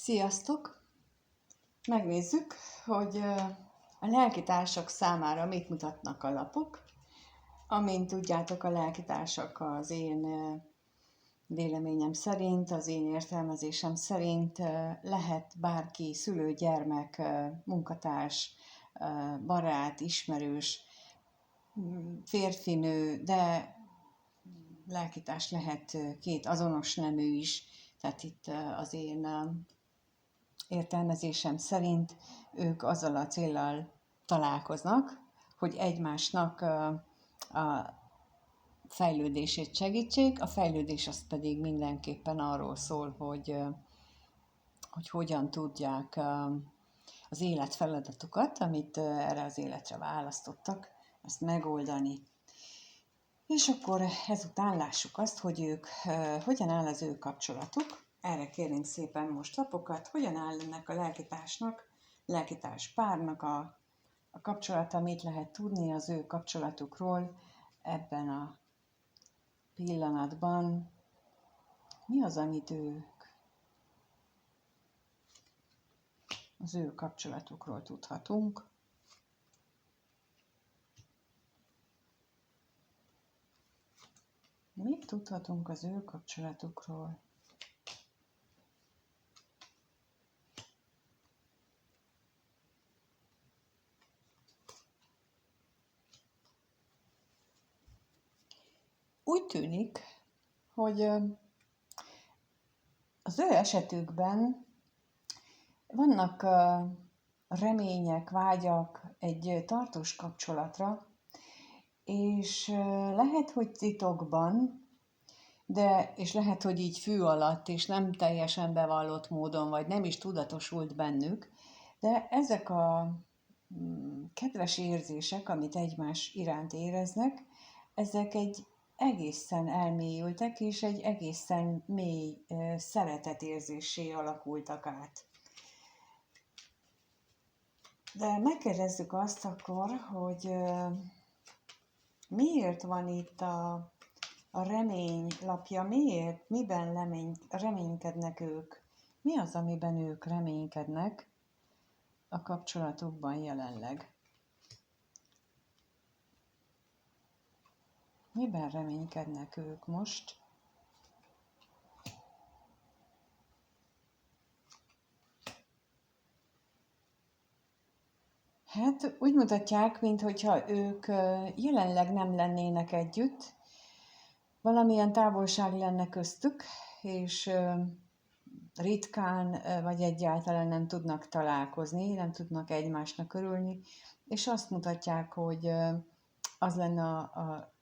Sziasztok! Megnézzük, hogy a lelkitársak számára mit mutatnak a lapok. Amint tudjátok, a lelkitársak az én véleményem szerint, az én értelmezésem szerint lehet bárki, szülő, gyermek, munkatárs, barát, ismerős, férfi, nő, de lelkitárs lehet két azonos nemű is, tehát itt az én értelmezésem szerint ők azzal a céllal találkoznak, hogy egymásnak a fejlődését segítsék. A fejlődés az pedig mindenképpen arról szól, hogy hogyan tudják az élet feladatukat, amit erre az életre választottak, azt megoldani. És akkor ezután lássuk azt, hogy ők, hogyan áll az ő kapcsolatuk. Erre kérnénk szépen most lapokat, hogyan áll ennek a lelkitársnak, lelkitárs párnak a kapcsolata, mit lehet tudni az ő kapcsolatukról ebben a pillanatban. Mi az, amit ők az ő kapcsolatukról tudhatunk? Mit tudhatunk az ő kapcsolatukról? Úgy tűnik, hogy az ő esetükben vannak remények, vágyak egy tartós kapcsolatra, és lehet, hogy titokban, és lehet, hogy így fű alatt, és nem teljesen bevallott módon, vagy nem is tudatosult bennük, de ezek a kedves érzések, amit egymás iránt éreznek, ezek egy egészen elmélyültek, és egy egészen mély szeretetérzéssé alakultak át. De megkérdezzük azt akkor, hogy miért van itt a remény lapja, miben reménykednek ők? Mi az, amiben ők reménykednek a kapcsolatukban jelenleg? Miben reménykednek ők most? Hát úgy mutatják, mintha ők jelenleg nem lennének együtt, valamilyen távolság lenne köztük, és ritkán vagy egyáltalán nem tudnak találkozni, nem tudnak egymásnak örülni, és azt mutatják, hogy az lenne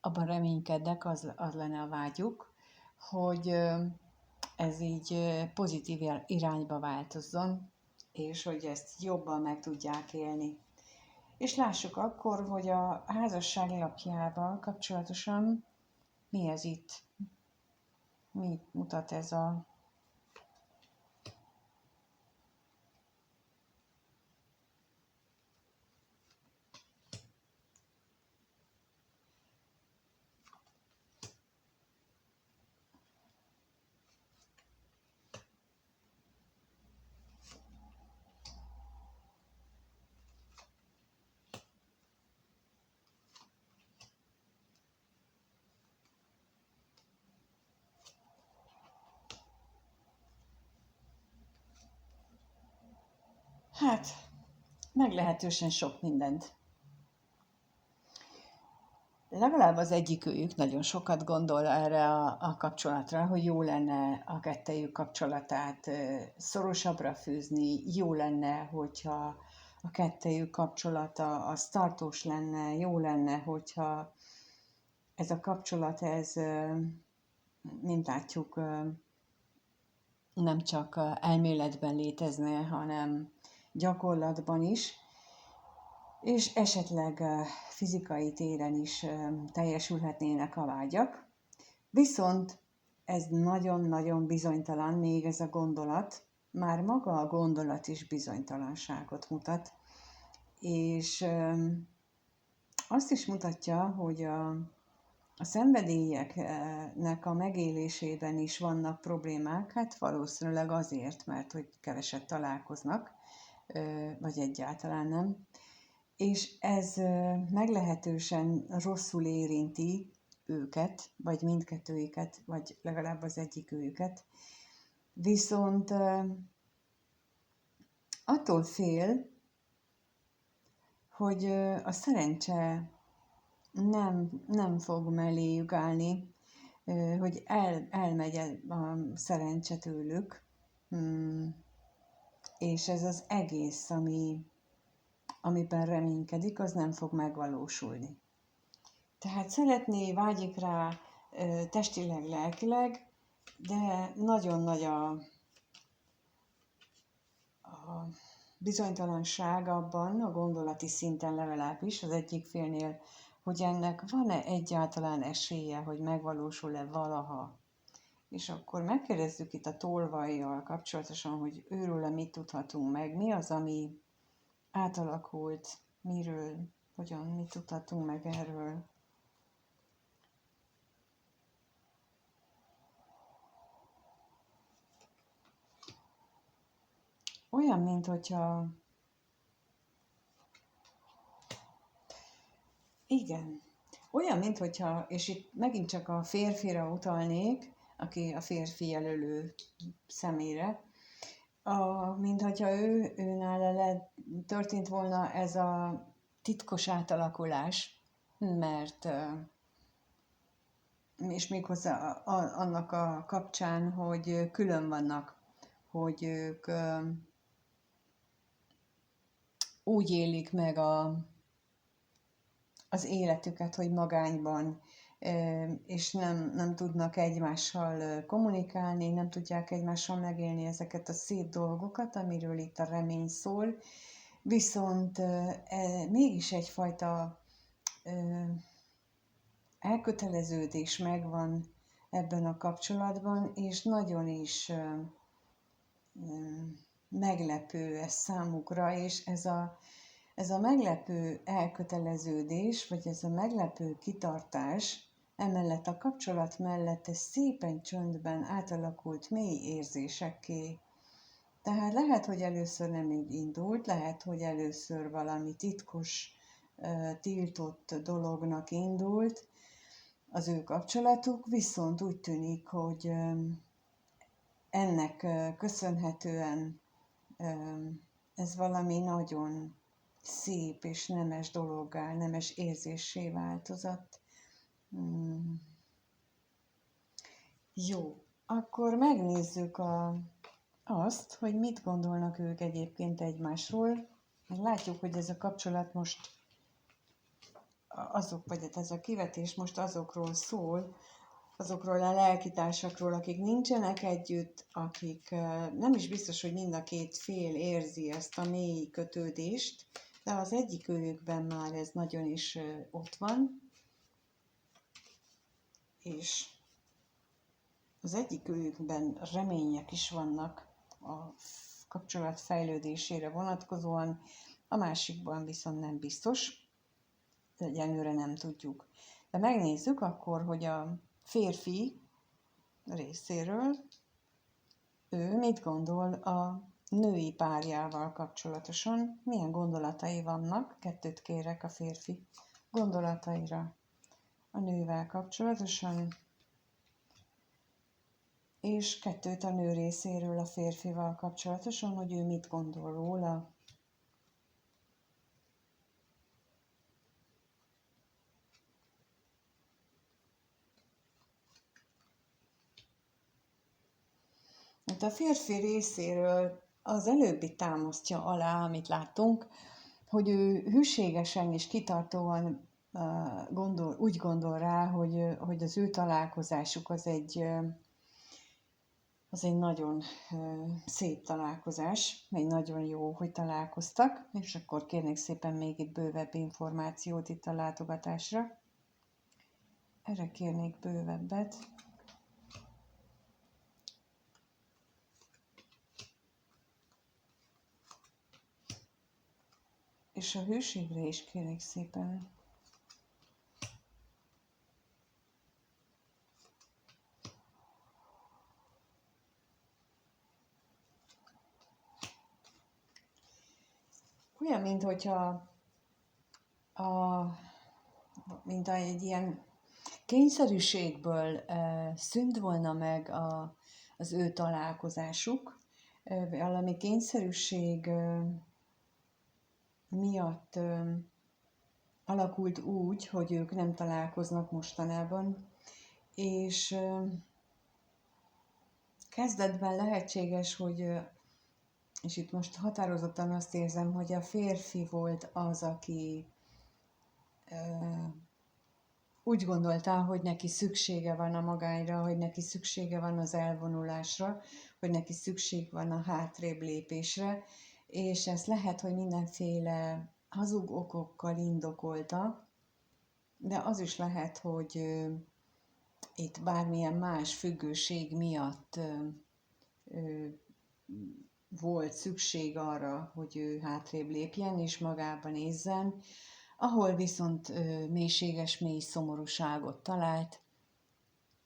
abban reménykednek, az lenne a vágyuk, hogy ez így pozitív irányba változzon, és hogy ezt jobban meg tudják élni. És lássuk akkor, hogy a házasság lapjával kapcsolatosan mi ez itt? Mit mutat ez a... Hát, meglehetősen sok mindent. Legalább az egyikőjük nagyon sokat gondol erre a kapcsolatra, hogy jó lenne a kettejük kapcsolatát szorosabbra fűzni, jó lenne, hogyha a kettejük kapcsolata az tartós lenne, jó lenne, hogyha ez a kapcsolat, mint látjuk, nem csak elméletben létezne, hanem gyakorlatban is, és esetleg fizikai téren is teljesülhetnének a vágyak. Viszont ez nagyon-nagyon bizonytalan, még ez a gondolat, már maga a gondolat is bizonytalanságot mutat, és azt is mutatja, hogy A szenvedélyeknek a megélésében is vannak problémák, hát valószínűleg azért, mert hogy keveset találkoznak, vagy egyáltalán nem. És ez meglehetősen rosszul érinti őket, vagy mindkettőjüket, vagy legalább az egyikőjüket. Viszont attól fél, hogy a szerencse nem fog melléjük állni, hogy elmegy a szerencse tőlük, és ez az egész, amiben reménykedik, az nem fog megvalósulni. Tehát szeretné, vágyik rá testileg, lelkileg, de nagyon nagy a bizonytalanság abban, a gondolati szinten legalábbis az egyik félnél, hogy ennek van-e egyáltalán esélye, hogy megvalósul-e valaha. És akkor megkérdezzük itt a tolvajjal kapcsolatosan, hogy őről mit tudhatunk meg, mi az, ami átalakult, miről, hogyan, mit tudhatunk meg erről. Olyan, mint hogyha... Igen. Olyan, mint hogyha, és itt megint csak a férfira utalnék, aki a férfi jelölő személyre, mint hogyha őnála történt volna ez a titkos átalakulás, mert és méghozzá annak a kapcsán, hogy külön vannak, hogy ők úgy élik meg az életüket, hogy magányban, és nem tudnak egymással kommunikálni, nem tudják egymással megélni ezeket a szép dolgokat, amiről itt a remény szól, viszont mégis egyfajta elköteleződés megvan ebben a kapcsolatban, és nagyon is meglepő ez számukra, és ez a meglepő elköteleződés, vagy ez a meglepő kitartás, emellett a kapcsolat mellett ez szépen csöndben átalakult mély érzésekké. Tehát lehet, hogy először nem így indult, lehet, hogy először valami titkos, tiltott dolognak indult az ő kapcsolatuk, viszont úgy tűnik, hogy ennek köszönhetően ez valami nagyon szép és nemes dologgá, nemes érzéssé változott. Jó, akkor megnézzük azt, hogy mit gondolnak ők egyébként egymásról. Látjuk, hogy ez a kapcsolat most vagy ez a kivetés most azokról szól, azokról a lelkitársakról, akik nincsenek együtt, akik nem is biztos, hogy mind a két fél érzi ezt a mély kötődést, de az egyik őjükben már ez nagyon is ott van, és az egyik őjükben remények is vannak a kapcsolat fejlődésére vonatkozóan, a másikban viszont nem biztos, egyenlőre nem tudjuk. De megnézzük akkor, hogy a férfi részéről ő mit gondol a női párjával kapcsolatosan, milyen gondolatai vannak, 2 kérek a férfi gondolataira a nővel kapcsolatosan, és 2 a nő részéről a férfival kapcsolatosan, hogy ő mit gondol róla. Hát a férfi részéről az előbbi támasztja alá, amit láttunk, hogy ő hűségesen és kitartóan úgy gondol rá, hogy az ő találkozásuk az egy nagyon szép találkozás, egy nagyon jó, hogy találkoztak, és akkor kérnék szépen még itt bővebb információt itt a látogatásra. Erre kérnék bővebbet. És a hűségre is kérnék szépen. olyan, a, mint egy ilyen kényszerűségből szűnt volna meg az ő találkozásuk, valami kényszerűség miatt alakult úgy, hogy ők nem találkoznak mostanában, és kezdetben lehetséges, hogy, és itt most határozottan azt érzem, hogy a férfi volt az, aki úgy gondolta, hogy neki szüksége van a magányra, hogy neki szüksége van az elvonulásra, hogy neki szükség van a hátrébb lépésre, és ez lehet, hogy mindenféle hazug okokkal indokolta, de az is lehet, hogy itt bármilyen más függőség miatt volt szükség arra, hogy ő hátrébb lépjen és magába nézzen, ahol viszont mélységes, mély szomorúságot talált,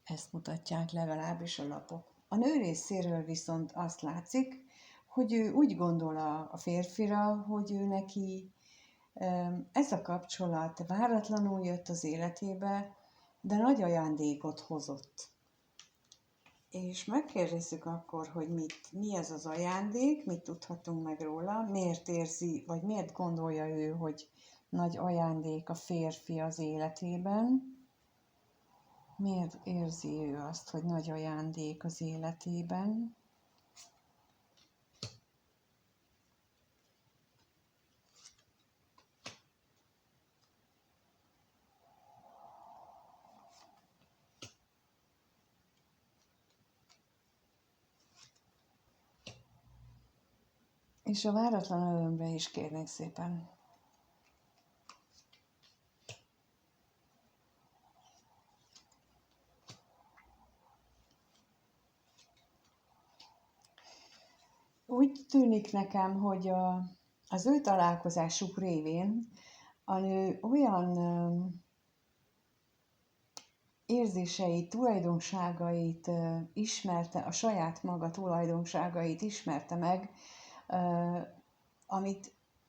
ezt mutatják legalábbis a lapok. A nő részéről viszont azt látszik, hogy ő úgy gondol a férfira, hogy ő neki ez a kapcsolat váratlanul jött az életébe, de nagy ajándékot hozott. És megkérdezzük akkor, hogy mi ez az ajándék, mit tudhatunk meg róla, miért érzi, vagy miért gondolja ő, hogy nagy ajándék a férfi az életében, miért érzi ő azt, hogy nagy ajándék az életében. És a váratlan örömre is kérnék szépen. Úgy tűnik nekem, hogy az ő találkozásuk révén a nő olyan érzéseit, tulajdonságait ismerte, a saját maga tulajdonságait ismerte meg,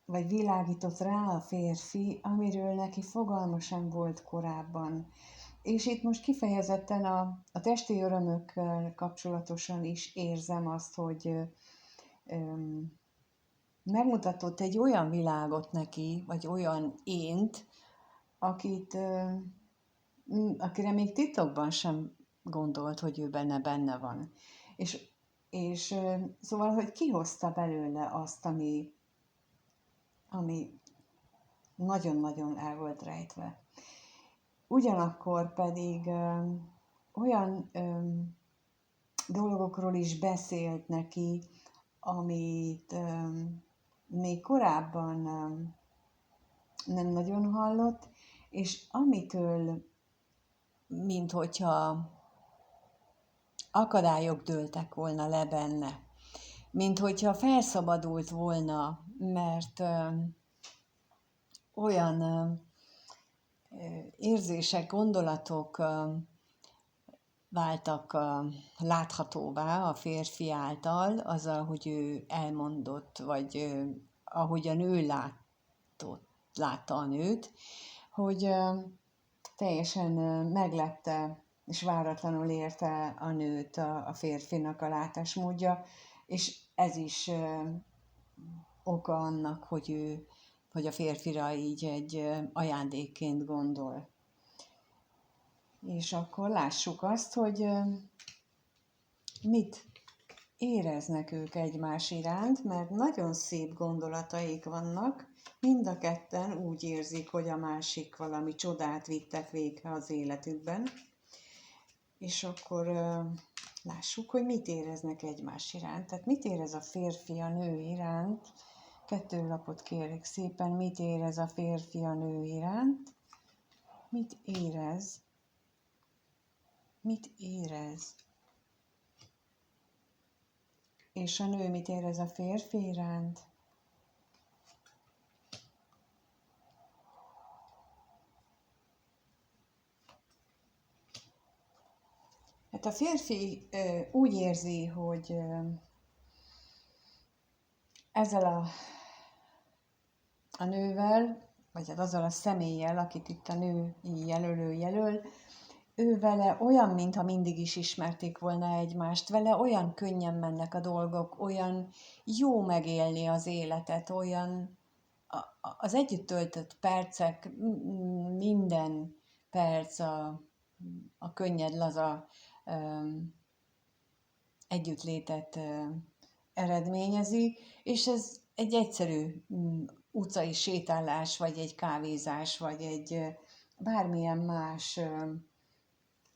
vagy világított rá a férfi, amiről neki fogalma sem volt korábban. És itt most kifejezetten a testi örömökkel kapcsolatosan is érzem azt, hogy megmutatott egy olyan világot neki, vagy olyan ént, akire még titokban sem gondolt, hogy ő benne van. És szóval, hogy kihozta belőle azt, ami nagyon-nagyon el volt rejtve. Ugyanakkor pedig olyan dolgokról is beszélt neki, amit még korábban nem nagyon hallott, és amitől, mint hogyha akadályok dőltek volna le benne, mint hogyha felszabadult volna, mert olyan érzések, gondolatok váltak láthatóvá a férfi által, azzal, hogy ő elmondott, vagy ahogyan ő látta a nőt, hogy teljesen meglepte és váratlanul érte a nőt a férfinak a látásmódja, és ez is oka annak, hogy a férfira így egy ajándékként gondol. És akkor lássuk azt, hogy mit éreznek ők egymás iránt, mert nagyon szép gondolataik vannak, mind a ketten úgy érzik, hogy a másik valami csodát vittek végre az életükben. És akkor lássuk, hogy mit éreznek egymás iránt. Tehát mit érez a férfi a nő iránt? 2 lapot kérek szépen, mit érez a férfi a nő iránt? Mit érez? Mit érez? És a nő mit érez a férfi iránt? Hát a férfi úgy érzi, hogy ezzel a a nővel, vagy hát azzal a személlyel, akit itt a nő jelölő jelöl, ő vele olyan, mintha mindig is ismerték volna egymást, vele olyan könnyen mennek a dolgok, olyan jó megélni az életet, olyan az együtt töltött percek, minden perc a könnyed, laza együttlétet eredményezi, és ez egy egyszerű utcai sétálás, vagy egy kávézás, vagy egy bármilyen más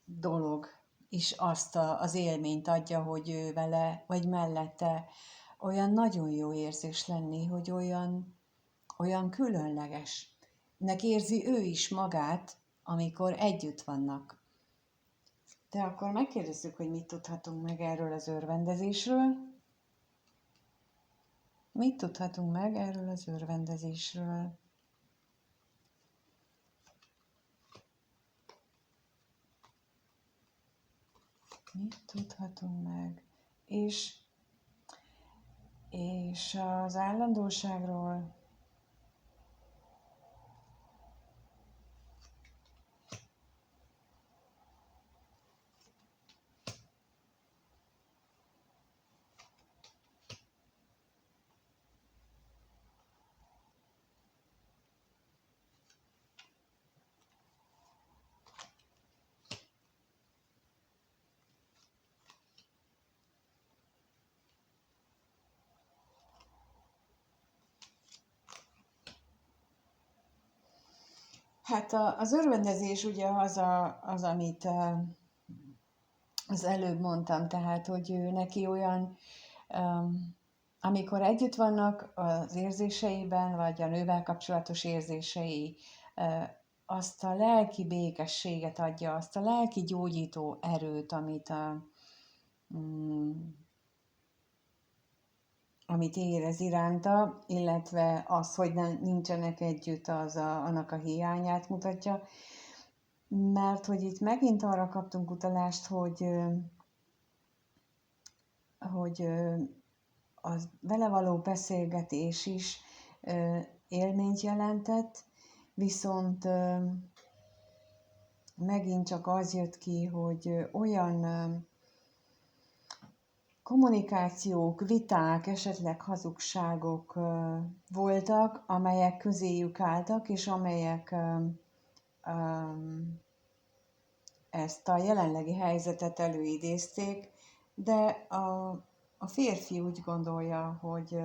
dolog is azt az élményt adja, hogy ő vele, vagy mellette olyan nagyon jó érzés lenni, hogy olyan különlegesnek érzi ő is magát, amikor együtt vannak. De akkor megkérdezzük, hogy mit tudhatunk meg erről az örvendezésről. Mit tudhatunk meg erről az örvendezésről? Mit tudhatunk meg? És az állandóságról? Hát az örvendezés ugye az, amit az előbb mondtam, tehát, hogy ő neki olyan, amikor együtt vannak az érzéseiben, vagy a nővel kapcsolatos érzései, azt a lelki békességet adja, azt a lelki gyógyító erőt, amit érez iránta, illetve az, hogy nincsenek együtt, annak a hiányát mutatja. Mert hogy itt megint arra kaptunk utalást, hogy a vele való beszélgetés is élményt jelentett, viszont megint csak az jött ki, hogy olyan kommunikációk, viták, esetleg hazugságok voltak, amelyek közéjük álltak, és amelyek ezt a jelenlegi helyzetet előidézték, de a férfi úgy gondolja, hogy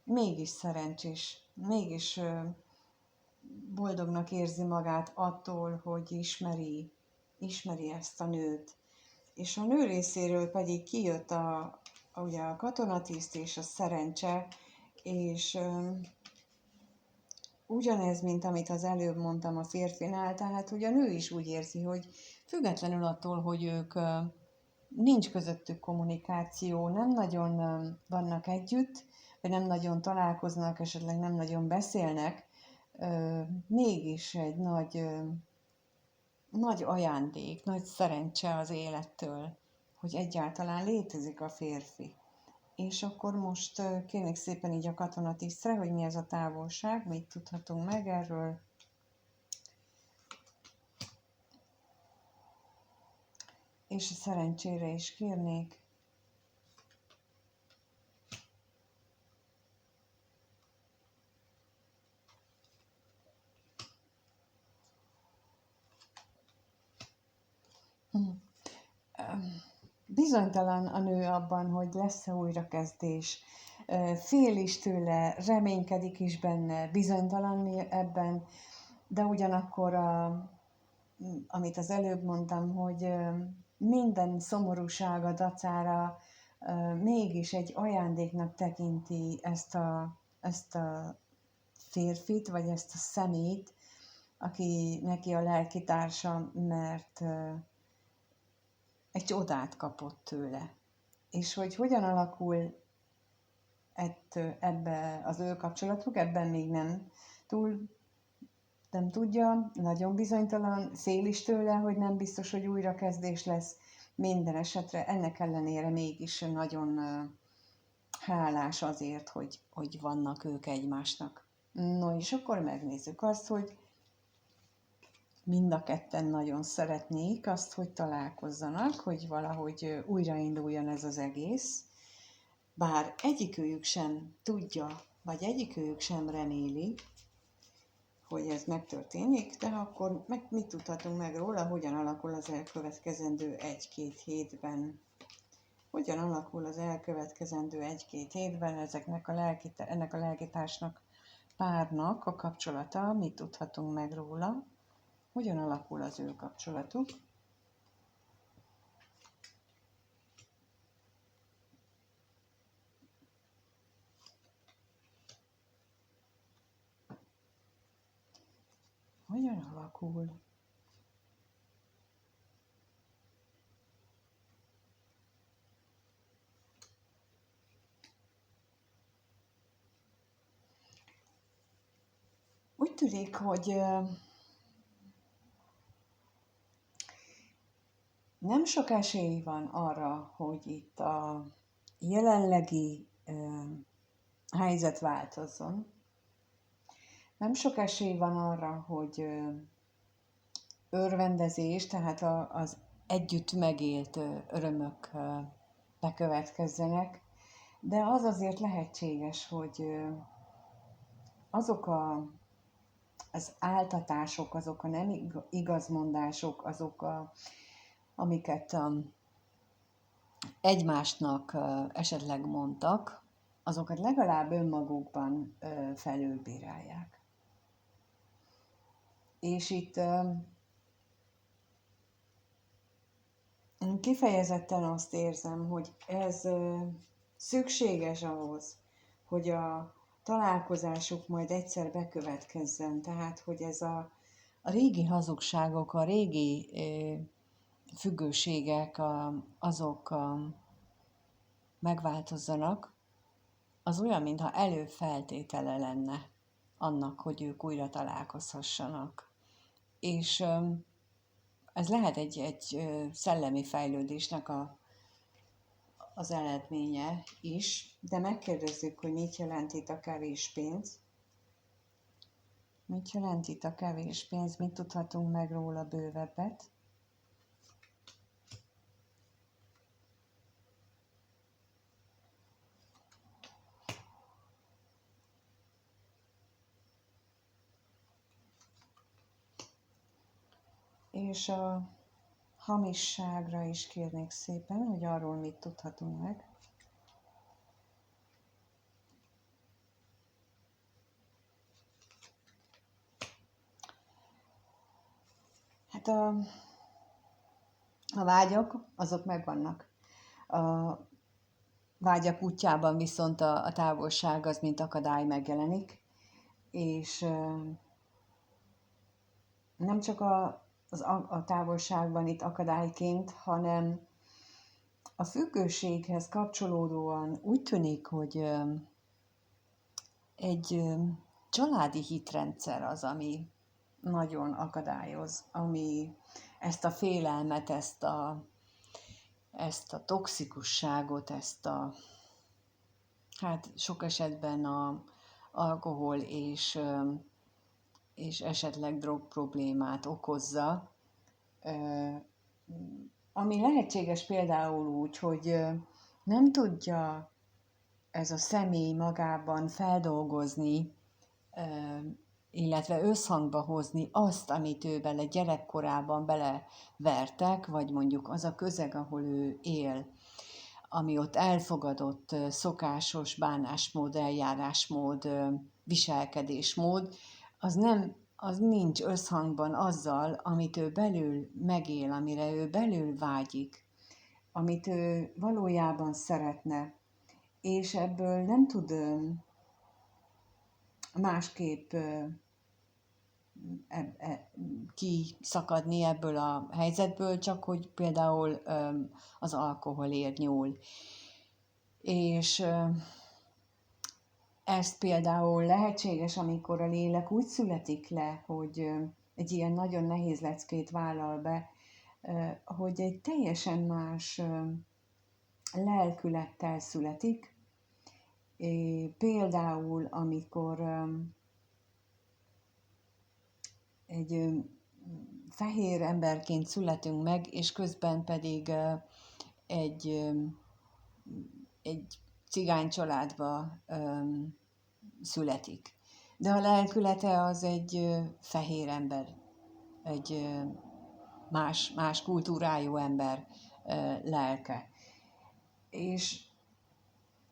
mégis szerencsés, mégis boldognak érzi magát attól, hogy ismeri ezt a nőt. És a nő részéről pedig kijött ugye a katonatiszt és a szerencse, és ugyanez, mint amit az előbb mondtam a férfinál, tehát hogy a nő is úgy érzi, hogy függetlenül attól, hogy ők nincs közöttük kommunikáció, nem nagyon vannak együtt, vagy nem nagyon találkoznak, esetleg nem nagyon beszélnek, mégis egy nagy ajándék, nagy szerencse az élettől, hogy egyáltalán létezik a férfi. És akkor most kérnék szépen így a katonatisztre, hogy mi ez a távolság, mit tudhatunk meg erről. És a szerencsére is kérnék. Bizonytalan a nő abban, hogy lesz-e újrakezdés. Fél is tőle, reménykedik is benne, bizonytalan ebben, de ugyanakkor, amit az előbb mondtam, hogy minden szomorúsága dacára mégis egy ajándéknak tekinti ezt a férfit, vagy ezt a szemét, aki neki a lelkitársa, mert egy csodát kapott tőle. És hogy hogyan alakul ebbe az ő kapcsolatuk, ebben még nem tudja, nagyon bizonytalan, fél is tőle, hogy nem biztos, hogy újrakezdés lesz. Minden esetre ennek ellenére mégis nagyon hálás azért, hogy vannak ők egymásnak. No, és akkor megnézzük azt, hogy mind a ketten nagyon szeretnék azt, hogy találkozzanak, hogy valahogy újrainduljon ez az egész, bár egyikőjük sem tudja, vagy egyikőjük sem reméli, hogy ez megtörténik, de akkor mit tudhatunk meg róla, hogyan alakul az elkövetkezendő 1-2 hétben. Hogyan alakul az elkövetkezendő 1-2 hétben ennek a lelkitársnak, párnak a kapcsolata, mit tudhatunk meg róla, hogyan alakul az ő kapcsolatuk. Hogyan alakul? Úgy tűnik, hogy nem sok esély van arra, hogy itt a jelenlegi helyzet változzon. Nem sok esély van arra, hogy örvendezés, tehát az együtt megélt örömök bekövetkezzenek, de az azért lehetséges, hogy azok az áltatások, azok a nem igazmondások, amiket egymásnak esetleg mondtak, azokat legalább önmagukban felülbírálják. És itt én kifejezetten azt érzem, hogy ez szükséges ahhoz, hogy a találkozásuk majd egyszer bekövetkezzen. Tehát, hogy ez a régi hazugságok, a régi függőségek, azok megváltozzanak, az olyan, mintha előfeltétele lenne annak, hogy ők újra találkozhassanak. És ez lehet egy szellemi fejlődésnek az eredménye is, de megkérdezzük, hogy mit jelent itt a kevés pénz. Mit jelent itt a kevés pénz, mit tudhatunk meg róla bővebbet. És a hamisságra is kérnék szépen, hogy arról mit tudhatunk meg. Hát a vágyak, azok megvannak. A vágyak útjában viszont a távolság az, mint akadály megjelenik, és nem csak a távolságban itt akadályként, hanem a függőséghez kapcsolódóan úgy tűnik, hogy egy családi hitrendszer az, ami nagyon akadályoz, ami ezt a félelmet, ezt a toxikusságot, hát sok esetben a alkohol és esetleg drog problémát okozza, ami lehetséges például úgy, hogy nem tudja ez a személy magában feldolgozni, illetve összhangba hozni azt, amit ő bele gyerekkorában belevertek, vagy mondjuk az a közeg, ahol ő él, ami ott elfogadott szokásos bánásmód, eljárásmód, viselkedésmód, az nincs összhangban azzal, amit ő belül megél, amire ő belül vágyik, amit ő valójában szeretne, és ebből nem tud másképp kiszakadni ebből a helyzetből, csak hogy például az alkoholért nyúl. És ez például lehetséges, amikor a lélek úgy születik le, hogy egy ilyen nagyon nehéz leckét vállal be, hogy egy teljesen más lelkülettel születik. Például, amikor fehér emberként születünk meg, és közben pedig egy, egy cigány családba születik. De a lelkülete az egy fehér ember, egy más kultúrájú ember lelke. És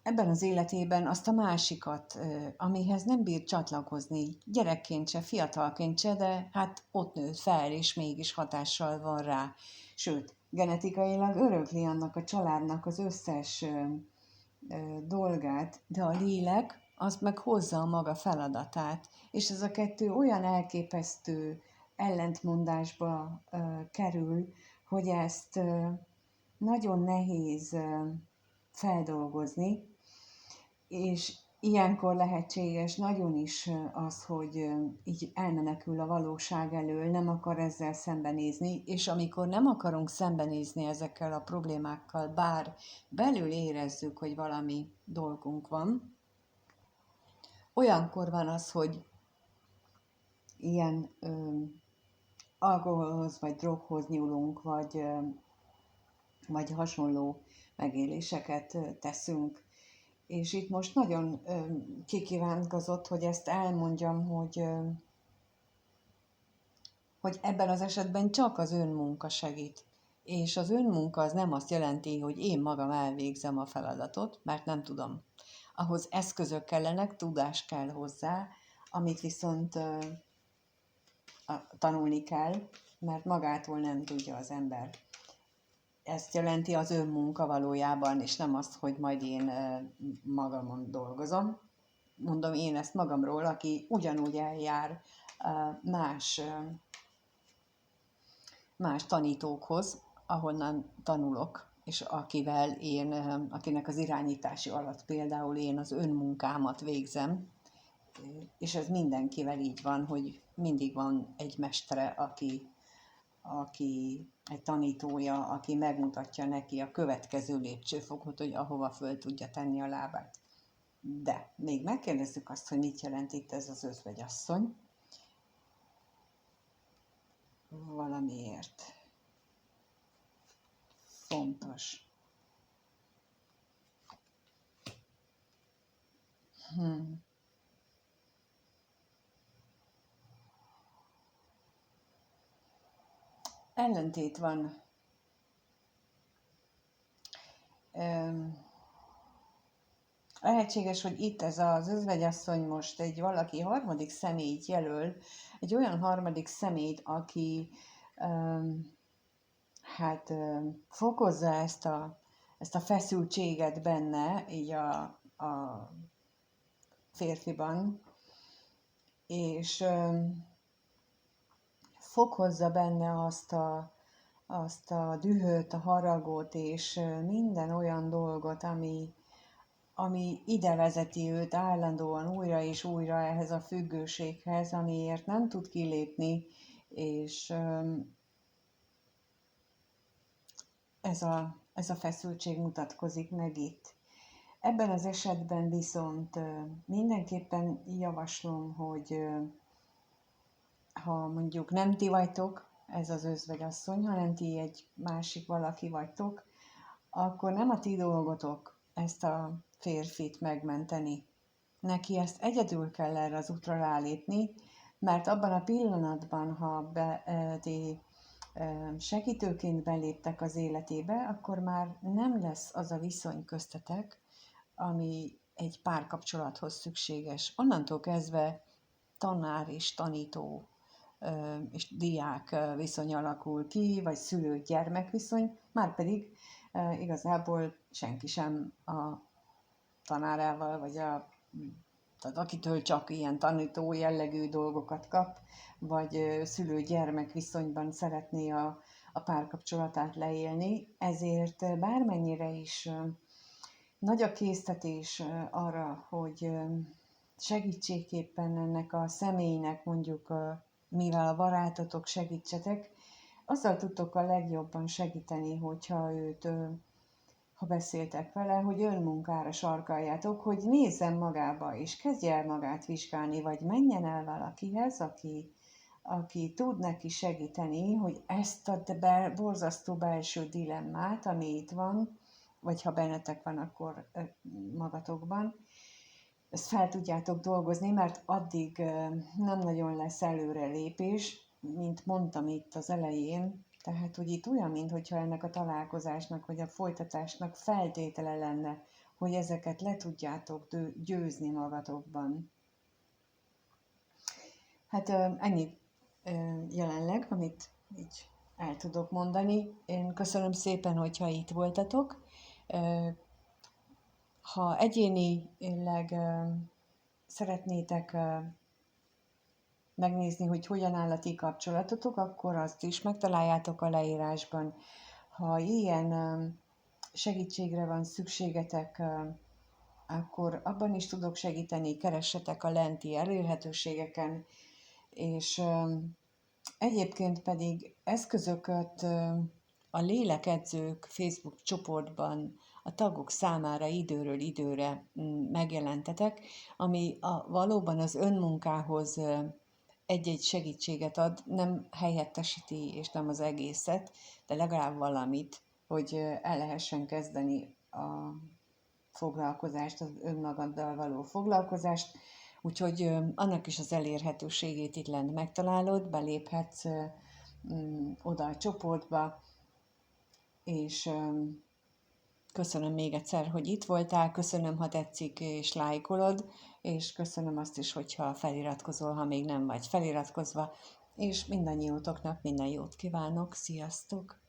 ebben az életében azt a másikat, amihez nem bír csatlakozni, gyerekként se, fiatalként se, de hát ott nőtt fel, és mégis hatással van rá. Sőt, genetikailag örökli annak a családnak az összes dolgát, de a lélek az meg hozza a maga feladatát, és ez a kettő olyan elképesztő ellentmondásba kerül, hogy ezt nagyon nehéz feldolgozni, és ilyenkor lehetséges nagyon is az, hogy így elmenekül a valóság elől, nem akar ezzel szembenézni, és amikor nem akarunk szembenézni ezekkel a problémákkal, bár belül érezzük, hogy valami dolgunk van, olyankor van az, hogy ilyen alkoholhoz vagy droghoz nyúlunk, vagy hasonló megéléseket teszünk. És itt most nagyon kikívánkozott, hogy ezt elmondjam, hogy ebben az esetben csak az önmunka segít. És az önmunka az nem azt jelenti, hogy én magam elvégzem a feladatot, mert nem tudom. Ahhoz eszközök kellenek, tudás kell hozzá, amit viszont tanulni kell, mert magától nem tudja az ember. Ezt jelenti az önmunka valójában, és nem azt, hogy majd én magamon dolgozom. Mondom én ezt magamról, aki ugyanúgy eljár más tanítókhoz, ahonnan tanulok, és akinek az irányítási alatt például én az önmunkámat végzem, és ez mindenkivel így van, hogy mindig van egy mestere, aki egy tanítója, aki megmutatja neki a következő lépcsőfokot, hogy ahova föl tudja tenni a lábát. De még megkérdezzük azt, hogy mit jelent itt ez az özvegyasszony. Valamiért fontos. Ellentét van. Lehetséges, hogy itt ez az özvegyasszony most egy valaki harmadik személyt jelöl, egy olyan harmadik személyt, aki fokozza ezt a feszültséget benne, így a férfiban, és fokozza benne azt a dühöt, a haragot, és minden olyan dolgot, ami ide vezeti őt állandóan újra és újra ehhez a függőséghez, amiért nem tud kilépni, és ez a feszültség mutatkozik meg itt. Ebben az esetben viszont mindenképpen javaslom, hogy ha mondjuk nem ti vagytok, ez az özvegyasszony, hanem ti egy másik valaki vagytok, akkor nem a ti dolgotok ezt a férfit megmenteni. Neki ezt egyedül kell erre az útra rálépni, mert abban a pillanatban, ha ti segítőként beléptek az életébe, akkor már nem lesz az a viszony köztetek, ami egy párkapcsolathoz szükséges. Onnantól kezdve tanár és tanító és diák viszony alakul ki, vagy szülő-gyermek viszony, márpedig igazából senki sem a tanárával, vagy tehát akitől csak ilyen tanító jellegű dolgokat kap, vagy szülő-gyermek viszonyban szeretné a párkapcsolatát leélni, ezért bármennyire is nagy a késztetés arra, hogy segítségképpen ennek a személynek mondjuk, mivel a barátotok segítsetek, azzal tudtok a legjobban segíteni, hogyha ha beszéltek vele, hogy önmunkára sarkaljátok, hogy nézzen magába, és kezdje el magát vizsgálni, vagy menjen el valakihez, aki tud neki segíteni, hogy ezt a borzasztó belső dilemmát, ami itt van, vagy ha bennetek van, akkor magatokban, ezt fel tudjátok dolgozni, mert addig nem nagyon lesz előrelépés, mint mondtam itt az elején, tehát, hogy itt olyan, mintha ennek a találkozásnak, vagy a folytatásnak feltétele lenne, hogy ezeket le tudjátok győzni magatokban. Hát ennyit jelenleg, amit így el tudok mondani. Én köszönöm szépen, hogyha itt voltatok. Ha egyénileg szeretnétek megnézni, hogy hogyan áll a ti kapcsolatotok, akkor azt is megtaláljátok a leírásban. Ha ilyen segítségre van szükségetek, akkor abban is tudok segíteni, keressetek a lenti elérhetőségeken, és egyébként pedig eszközöket a Lélekedzők Facebook csoportban a tagok számára időről időre megjelentetek, ami valóban az önmunkához egy-egy segítséget ad, nem helyettesíti és nem az egészet, de legalább valamit, hogy el lehessen kezdeni a foglalkozást, az önmagaddal való foglalkozást, úgyhogy annak is az elérhetőségét itt lent megtalálod, beléphetsz oda a csoportba, és köszönöm még egyszer, hogy itt voltál, köszönöm, ha tetszik és lájkolod, és köszönöm azt is, hogyha feliratkozol, ha még nem vagy feliratkozva, és mindannyiótoknak minden jót kívánok, sziasztok!